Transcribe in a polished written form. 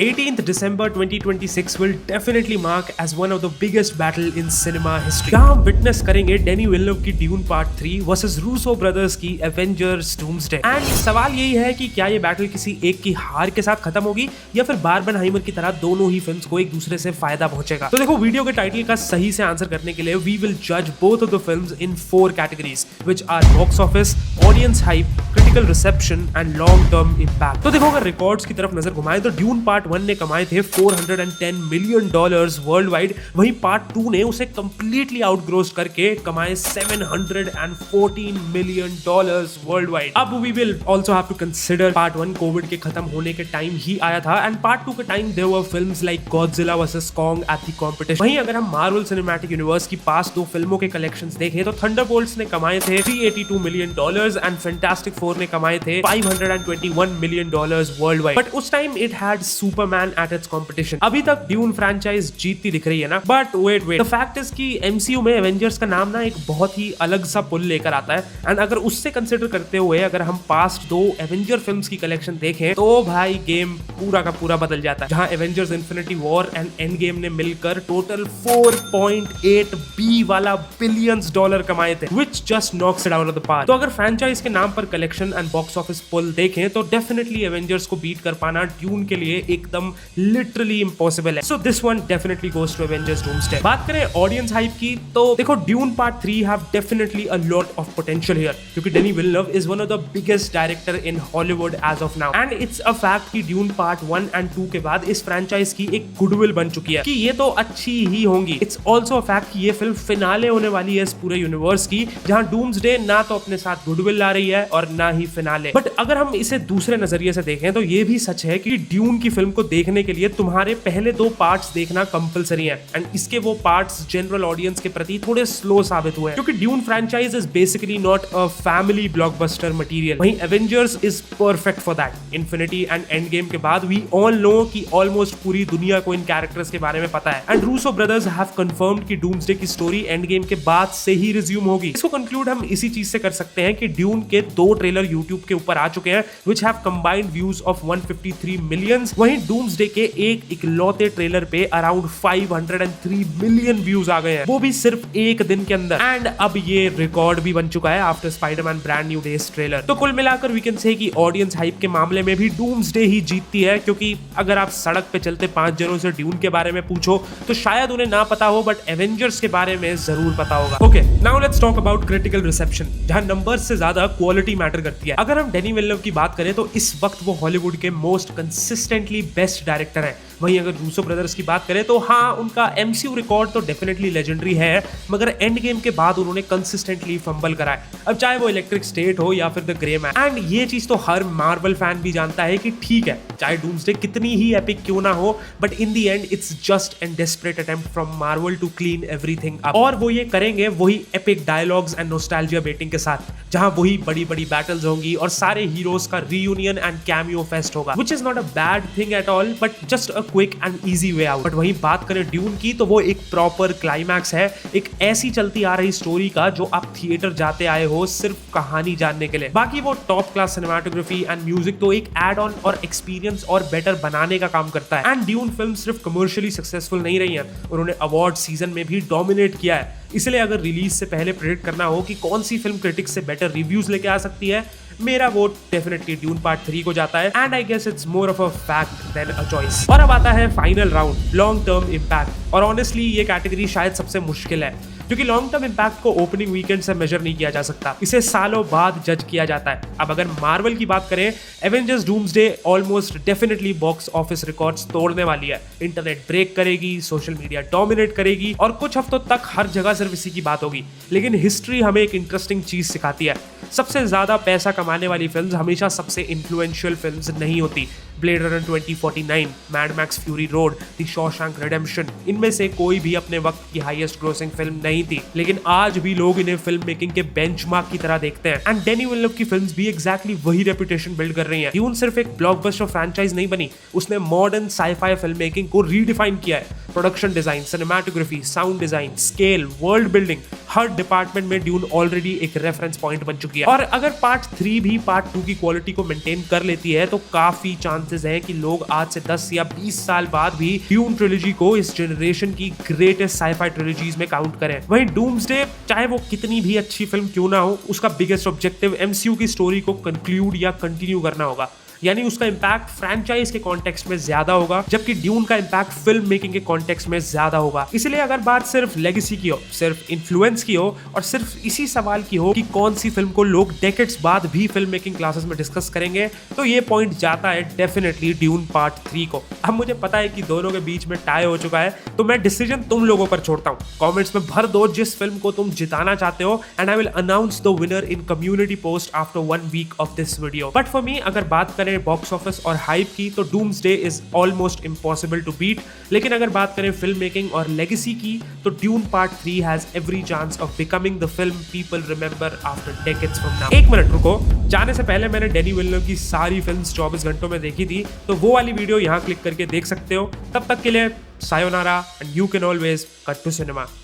18th December 2026 will definitely mark as one of the biggest battle in cinema history. यहाँ हम witness करेंगे डेनी विल्नव की dune part 3 versus Russo brothers की Avengers doomsday. And सवाल यही है कि क्या ये बैटल किसी एक की हार के साथ खत्म होगी या फिर बारबेनहाइमर की तरह दोनों ही फिल्म्स को एक दूसरे से फायदा पहुंचेगा। तो देखो, वीडियो के टाइटल का सही से आंसर करने के लिए वी विल जज both of the films in 4 categories which are box office, audience hype, critical reception and long term impact. तो देखो, अगर रिकॉर्ड्स की तरफ नजर घुमाएं तो ड्यून पार्ट 1 ने कमाए थे $410 मिलियन वर्ल्ड वाइड, वहीं पार्ट 2 ने उसे कंप्लीटली आउटग्रोस करके कमाए $714 मिलियन वर्ल्ड वाइड। अब we will also have to consider part 1 COVID के खत्म होने के टाइम ही आया था एंड पार्ट 2 के time there were films like Godzilla versus Kong at the competition. वहीं अगर हम मार्वल सिनेमैटिक यूनिवर्स की पास 2 फिल्मों के कलेक्शंस देखें तो थंडरबोल्ट्स ने कमाए थे $382 मिलियन एंड फैंटास्टिक फोर ने कमाए थे $521 मिलियन वर्ल्ड वाइड। बट उस time it had Superman at its competition. अभी तक ड्यून फ्रैंचाइज जीतती दिख रही है ना, but wait the fact is कि एमसीयू में एवेंजर्स का नाम ना एक बहुत ही अलग सा पुल लेकर आता है एंड अगर उससे कंसीडर करते हुए अगर हम पास्ट 2 एवेंजर फिल्म्स की कलेक्शन देखें तो भाई गेम पूरा का पूरा बदल जाता है। जहां Avengers Infinity War and Endgame ने मिलकर टोटल $4.8 वाला बिलियंस कमाए थे, which just knocks it out of the park. तो अगर फ्रैंचाइज के नाम पर collection and box office pull देखें तो डेफिनेटली एवेंजर्स को बीट कर पाना ड्यून के लिए एकदम लिटरली इम्पॉसिबल है। So this one definitely goes to Avengers Doomsday. बात करें ऑडियंस हाइप की तो देखो, Dune part 3 have definitely a lot of potential here क्योंकि Denis Villeneuve is one of the biggest director in Hollywood as of now and it's a fact कि Dune part 1 and 2 के बाद इस franchise की एक गुडविल बन चुकी है कि ये तो अच्छी ही होंगी। इट्स ऑल्सो अ फैक्ट कि ये फिल्म फिनाले होने वाली है इस पूरे यूनिवर्स की, जहां डूम्सडे ना तो अपने साथ गुडविल ला रही है और ना ही फिनाले। बट अगर हम इसे दूसरे नजरिए से देखें तो ये भी सच है कि ड्यून की फिल्म को देखने के लिए तुम्हारे पहले 2 पार्ट्स देखना कंपलसरी है एंड इसके वो पार्ट्स जनरल ऑडियंस के प्रति थोड़े स्लो साबित हुए क्योंकि Dune franchise is basically not a family blockbuster material. वहीं Avengers is perfect for that. Infinity and Endgame के बाद वी ऑल नो कि ऑलमोस्ट पूरी दुनिया को इन कैरेक्टर्स के बारे में पता है and Russo brothers have confirmed कि डूम्सडे की स्टोरी एंड गेम के बाद से ही रिज्यूम होगी। इसको कंक्लूड हम इसी चीज से कर सकते हैं कि ड्यून के 2 ट्रेलर यूट्यूब के ऊपर आ चुके हैं which have combined views of 153 million. वहीं डूम्सडे के एक इकलौते ट्रेलर पे अराउंड 503 मिलियन व्यूज आ गए हैं, वो भी सिर्फ एक दिन के अंदर। एंड अब ये रिकॉर्ड भी बन चुका है after Spiderman brand new days trailer. तो कुल मिलाकर वी कैन से कि ऑडियंस हाइप के मामले में भी डूम्सडे ही जीतती है क्योंकि अगर आप सड़क पे चलते 5 जनों से ड्यून के बारे में पूछो तो शायद उन्हें ना पता हो बट एवेंजर्स के बारे में जरूर पता होगा। Okay, now let's talk about critical reception, जहां नंबर्स से ज्यादा क्वालिटी मैटर करती है। अगर हम डेनी विल्नव की बात करें तो इस वक्त वो हॉलीवुड के मोस्ट कंसिस्टेंटली बेस्ट डायरेक्टर हैं। वहीं अगर रूसो ब्रदर्स की बात करें तो हाँ, उनका एमसीयू रिकॉर्ड तो डेफिनेटली लेजेंडरी है मगर एंड गेम के बाद उन्होंने कंसिस्टेंटली फंबल करा है, अब चाहे वो इलेक्ट्रिक स्टेट हो या फिर द ग्रे मैन। एंड ये चीज तो हर मार्वल फैन भी जानता है कि ठीक है, चाहे डूम्सडे कितनी ही एपिक क्यों ना हो but in the end it's just an desperate attempt from Marvel to clean everything up. और वो ये करेंगे वही epic dialogues and nostalgia baiting के साथ, जहां वही बड़ी बड़ी बैटल्स होंगी और सारे हीरोज का रीयूनियन एंड कैमियो फेस्ट होगा, which is not a bad thing at all but just a quick and easy way out. But वहीं बात करें ड्यून की तो वो एक प्रॉपर क्लाइमैक्स है, एक ऐसी चलती आ रही स्टोरी का जो आप थिएटर जाते आए हो सिर्फ कहानी जानने के लिए। बाकी वो top class cinematography and music तो एक एड ऑन और एक्सपीरियंस और बेटर बनाने का काम करता है। एंड ड्यून फिल्म सिर्फ कमर्शियली सक्सेसफुल नहीं रही है, उन्होंने अवार्ड सीजन में भी डोमिनेट किया है। इसलिए अगर रिलीज से पहले प्रेडिक्ट करना हो कि कौन सी फिल्म क्रिटिक्स से बेटर रिव्यूज लेके आ सकती है, मेरा वोट डेफिनेटली ड्यून पार्ट 3 को जाता है and I guess it's more of a fact than a choice. और अब आता है final round, long term impact. और ऑनेस्टली ये कैटेगरी शायद सबसे मुश्किल है क्योंकि लॉन्ग टर्म इंपैक्ट को ओपनिंग वीकेंड से मेजर नहीं किया जा सकता, इसे सालों बाद जज किया जाता है। अब अगर मार्वल की बात करें, Avengers doomsday almost definitely box office records तोड़ने वाली है। इंटरनेट ब्रेक करेगी, सोशल मीडिया डोमिनेट करेगी और कुछ हफ्तों तक हर जगह सिर्फ इसी की बात होगी। लेकिन हिस्ट्री हमें एक इंटरेस्टिंग चीज सिखाती है, सबसे ज्यादा पैसा कमाने वाली फिल्म्स हमेशा सबसे इन्फ्लुएंशियल फिल्म्स नहीं होती। Blade runner 2049, mad max fury road, the Shawshank redemption, इनमें से कोई भी अपने वक्त की हाईएस्ट ग्रोसिंग फिल्म नहीं थी, लेकिन आज भी लोग इन्हें फिल्म मेकिंग के बेंचमार्क की तरह देखते हैं। एंड डेनी विल्नव की फिल्म्स भी एग्जैक्टली वही रेपुटेशन बिल्ड कर रही हैं। ड्यून सिर्फ एक ब्लॉकबस्टर फ्रैंचाइज नहीं बनी, उसने मॉडर्न साई-फाई फिल्म मेकिंग को रीडिफाइन किया है। Production design, cinematography, sound design, scale, world building, हर डिपार्टमेंट में ड्यून ऑलरेडी एक रेफरेंस पॉइंट बन चुकी है। और अगर पार्ट 3 भी पार्ट 2 की क्वालिटी को मेंटेन कर लेती है तो काफी चांस चांसेस हैं कि लोग आज से 10 या 20 साल बाद भी ड्यून ट्रिलॉजी को इस जनरेशन की ग्रेटेस्ट साइफाई ट्रिलॉजीज में काउंट करें। वहीं डूम्सडे चाहे वो कितनी भी अच्छी फिल्म क्यों ना हो, उसका बिगेस्ट ऑब्जेक्टिव एमसीयू की स्टोरी को कंक्लूड या कंटिन्यू करना होगा, यानी उसका इंपैक्ट फ्रैंचाइज के कॉन्टेक्स्ट में ज्यादा होगा, जबकि ड्यून का इंपैक्ट फिल्म मेकिंग के कॉन्टेक्स्ट में ज्यादा होगा। इसलिए अगर बात सिर्फ लेगेसी की हो, सिर्फ इन्फ्लुएंस की हो और सिर्फ इसी सवाल की हो कि कौन सी फिल्म को लोग डेकेड्स बाद भी फिल्म मेकिंग क्लासेस में डिस्कस करेंगे, तो ये पॉइंट जाता है डेफिनेटली ड्यून पार्ट 3 को। अब मुझे पता है कि दोनों के बीच में टाई हो चुका है, तो मैं डिसीजन तुम लोगों पर छोड़ता हूँ। कॉमेंट्स में भर दो जिस फिल्म को तुम जिताना चाहते हो, and I will announce the winner in community post after 1 week of this video. But for me, अगर बात करें बॉक्स ऑफिस और हाइप की, तो Doomsday is almost impossible to beat. लेकिन अगर बात करें फिल्म मेकिंग और लेगेसी की, तो dune part 3 has every chance of becoming the film people remember after decades from now. एक मिनट रुको, जाने से पहले मैंने डेनी विल्लेव की सारी फिल्म्स 24 घंटों में देखी थी, तो वो वाली वीडियो यहाँ क्लिक करके देख सकते हो। तब तक के लिए sayonara, and you can always cut to cinema.